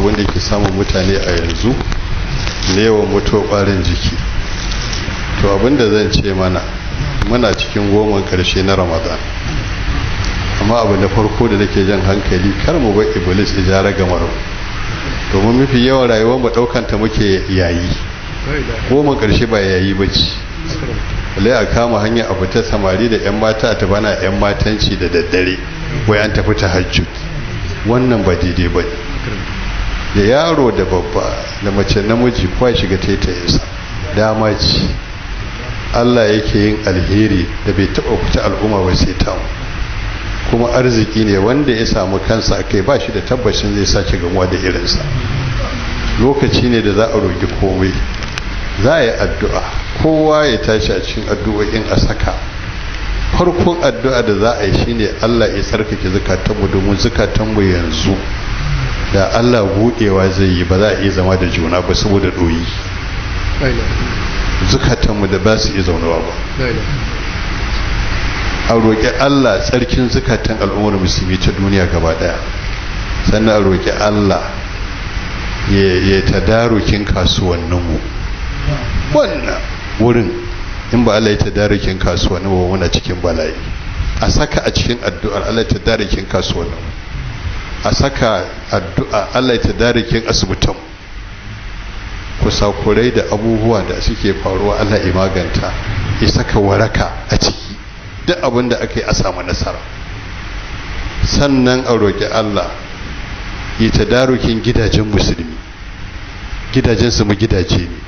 abin da ke samun mutane a yanzu ne yawan mutuwa ƙwarin jiki. To abin da zan ce mana, muna cikin 10 ƙarshe na Ramadan, amma abu na farko da nake jan hankali, kar mu bar iblis ijara gamar, domin mafi yawan rayuwar mu ɗaukanta muke yayi. 10 ƙarshe ba yayi bace, lai a kama hanya a fita samari da 'yan mata a tabana 'yan matanci da daddare wai an tafi tahajjud. Wannan ba daidai ba ne. Da yaro da babba da mace namiji kwa shiga taitayinsa, dama ce Allah yake yin alheri da bai taɓa fita al'umma ba sai ta, kuma arziki ne wanda ya samu kansa akai ba shi da tabbacin zai sake gamuwa da irinsa. Lokaci ne da za a roƙi komai, za a yi addu'a, kowa ya tashi a cikin addu'o'in a saka. Farkon addu'a da za a yi shine Allah ya tsarkake zukatanmu, domin zukatanmu yanzu da Allah buɗewa zai yi ba za a iya zama da juna ba saboda ɗoyi. Zukatanmu da ba su iya zaunawa ba. A roƙi Allah tsarkin zukatan al'ummar musulmi ta duniya gaba ɗaya, sannan a roƙi Allah ya tadarukin kasuwanninmu. Wannan wurin in ba Allah ya tadarukin kasuwannin ba muna cikin bala'i. A saka a cikin addu'ar Allah ya tadarukin kasuwannin, a saka addu'a Allah ya tadarukin asibitan, kusakurai da abubuwa da suke faruwa Allah ya maganta, ya saka waraka a ciki, duk abin da aka yi a samu nasara. Sannan a roƙi Allah ya tadarukin gidajen musulmi, gidajen su mu gidaje ne,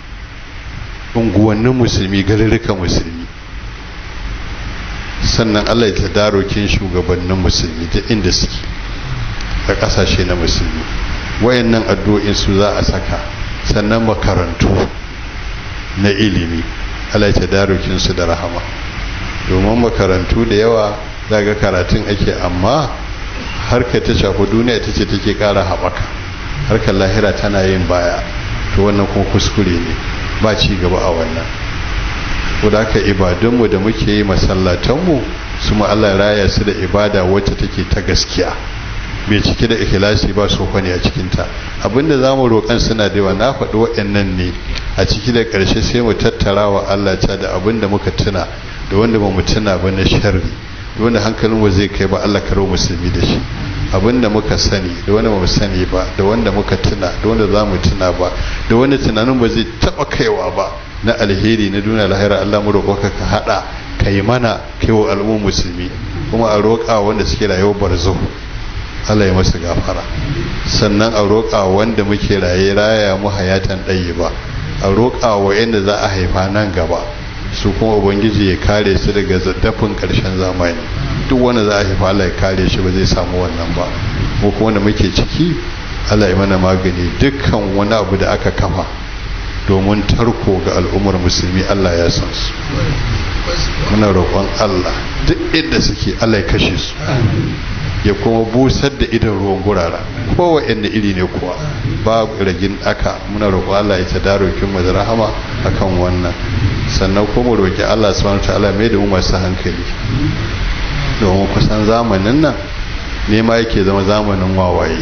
unguwannin musulmi, garurrukan musulmi. Sannan Allah ya tadarukin shugabannin musulmi da inda suke a ƙasashe na musulmi. Wayannan addu'o'in su za a saka. Sannan makarantu na ilimi Allah ya tadarukin su da rahama, domin makarantu da yawa daga karatun ake, amma harkar ta shafi duniya ita ce take ƙara haɓaka, harkar lahira tana yin baya. To wannan kuma kuskure ne, ba ci gaba a wannan. Ko da haka ibadunmu da muke yi, masallatanmu su ma Allah ya raya su da ibada wacce take ta gaskiya, bai cike da ikhlasi ba su kwani a cikinta. Abinda za mu roƙan suna da yawa, na faɗi waɗannan ne a ciki da ƙarshe sai mu tattara wa Allah ta da abinda muka tuna da wanda ba mu tuna ba na sharri, da wanda hankalinmu zai kai ba Allah karo musulmi da shi. Abinda muka sani da wanda ba mu sani ba, da wanda muka tuna da wanda za mu tuna ba, da wanda tunanin ba zai taɓa kaiwa ba na alheri na duniya lahira, Allah mu roƙo ka haɗa ka yi mana, kai wa al'ummar musulmi, kuma a roƙa wanda suke rayuwar barzahu Allah ya masa gafara. Sannan a roƙa wanda muke raya mu hayatan ɗaya ba, a roƙa wa yadda za a haifa nan gaba, su kuma ubangiji ya kare su daga zaddafin ƙarshen zamani. Duk wanda za a haifa Allah ya kare shi, ba zai samu wannan ba. Mu kuma wanda muke ciki Allah ya mana magani. Dukkan wani abu da aka kafa domin tarko ga al'ummar musulmi Allah ya san su. Muna roƙon Allah duk inda suke Allah ya kashe su, ya kuma busar da idan ruwan gurara kowa inda iri ne kuwa ba ragin aka. Muna roƙon Allah ya tadarukin mu da rahama akan wannan. Sannan kuma roƙi Allah subhanahu wataala mai da mu masu hankali, domin kusan zamanin nan ne ma yake zama zamanin wawaye,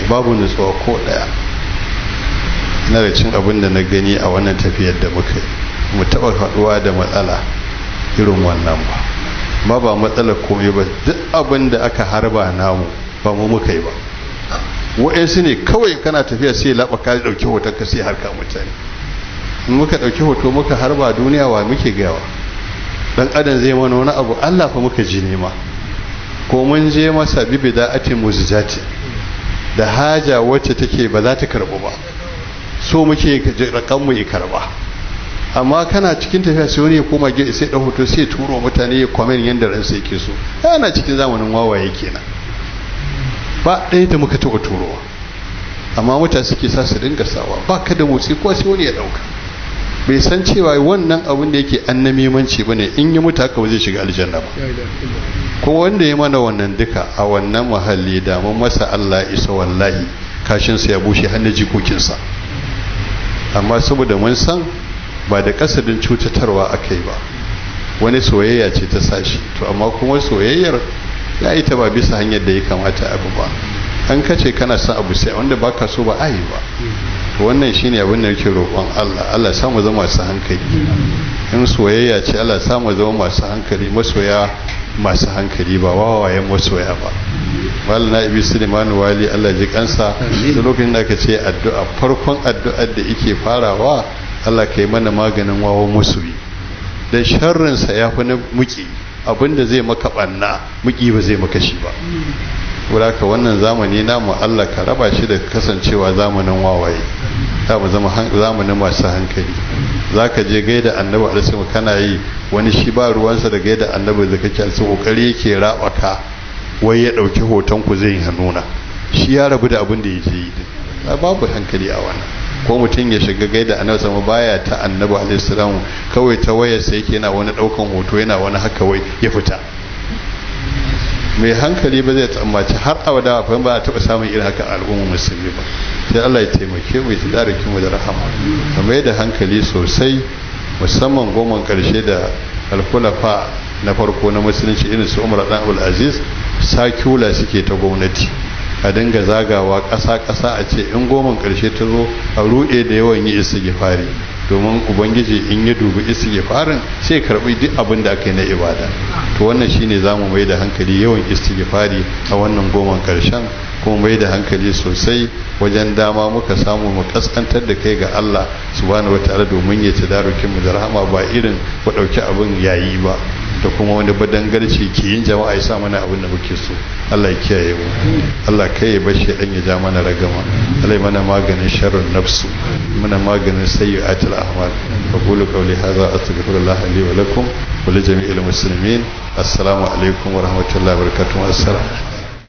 babu nutsuwa ko daya. Na da cin abin da na gani a wannan tafiyar da muka yi, mu taɓa haɗuwa da matsala irin wannan ba, ma ba matsalar komai ba. Duk abin da aka harba namu ba mu muka yi ba, wa'yansu ne kawai kana tafiya sai laɓa ka ɗauki hoton ka sai harka mutane. In muka ɗauki hoto muka harba duniya wa muke gawa? Dan adam zai mana wani abu, Allah fa muka ji nema, ko mun je masa bibi da ati muzijati da haja wacce take ba za ta karɓu ba, so muke rakan mu ya karɓa. Amma kana cikin tafiya sai wani ya koma gefe sai ɗan hoto sai turo mutane ya kwamen yadda ransa yake so. Yana cikin zamanin wawaye kenan, ba ɗaya da muka taɓa turowa, amma mutane suke sa su dinga sawa, ba ka da motsi ko sai wani ya ɗauka. Bai san cewa wannan abin da yake annamimanci bane, in ya mutu haka ba zai shiga aljanna ba. Ko wanda ya mana wannan duka a wannan mahalli da mun masa Allah isa, wallahi kashin sa ya bushe har na jikokinsa. Amma saboda mun san ba da kasadin cutatarwa akai ba, wani soyayya ce ta sashi, to amma kuma soyayyar ya yi ta ba bisa hanyar da ya kamata abu ba. an kace kana son abu sai wanda baka so ba ayi ba. to wannan shine abin da yake roƙon Allah. Allah ya samu zama masu hankali. in soyayya ce Allah ya samu zama masu hankali, masoya masu hankali ba wawayen masoya ba. Malam Na'ibi Suleiman Wali Allah ji kansa da lokacin da aka ce addu'a, farkon addu'ar da yake farawa Allah kai mana maganin wawan masoyi. Da sharrinsa ya fi na muki, abinda zai maka banna muki ba zai maka shi ba. wadaka wannan zamani namu Allah ka raba shi da kasancewa zamanin wawaye, ta mu zama zamanin masu hankali. za ka je gaida annabi alisu kana yi wani shi ba ruwansa da gaida annabi da kake alisu kokari yake raba ka wai ya dauki hoton ku zai nuna shi ya rabu da abin da yake yi. babu hankali a wannan. ko mutum ya shiga gaida annabi sama baya ta annabi alaihi salam, kawai ta wayarsa yake yana wani daukan hoto yana wani haka wai ya fita. mai hankali ba zai tsammaci har abada fa ba a taba samun irin haka al'ummar musulmi ba. sai Allah ya taimake mu ya tsaraki mu da rahama, kamar da hankali sosai, musamman goman karshe da alkulafa na farko na musulunci irin su Umar dan Abdul Aziz sakula suke ta gwamnati a dinga zagawa ƙasa-ƙasa a ce in goman ƙarshe ta zo a ruɗe da yawan yi istighfari, domin ubangiji in ya dubi istighfarin sai karɓi duk abin da aka yi na ibada. to wannan shine zamu mai da hankali yawan istighfari a wannan goman ƙarshen, kuma mai da hankali sosai wajen dama muka samu mu kaskantar da kai ga Allah subhanahu wataala domin ya tadarukin mu da rahama, ba irin ku ɗauki abin yayi ba da kuma wani badangarci ke yin jama'a ya sa mana abin da muke so. Allah ya kiyaye mu, Allah kai ya bashi dan ya ja mana ragama, Allah ya mana maganin sharrin nafsu, mana maganin sayyi'atul a'mal. aqulu qawli hadha astaghfirullah li wa lakum wa li jami'il muslimin. assalamu alaikum wa rahmatullahi wa barakatuh. assalam.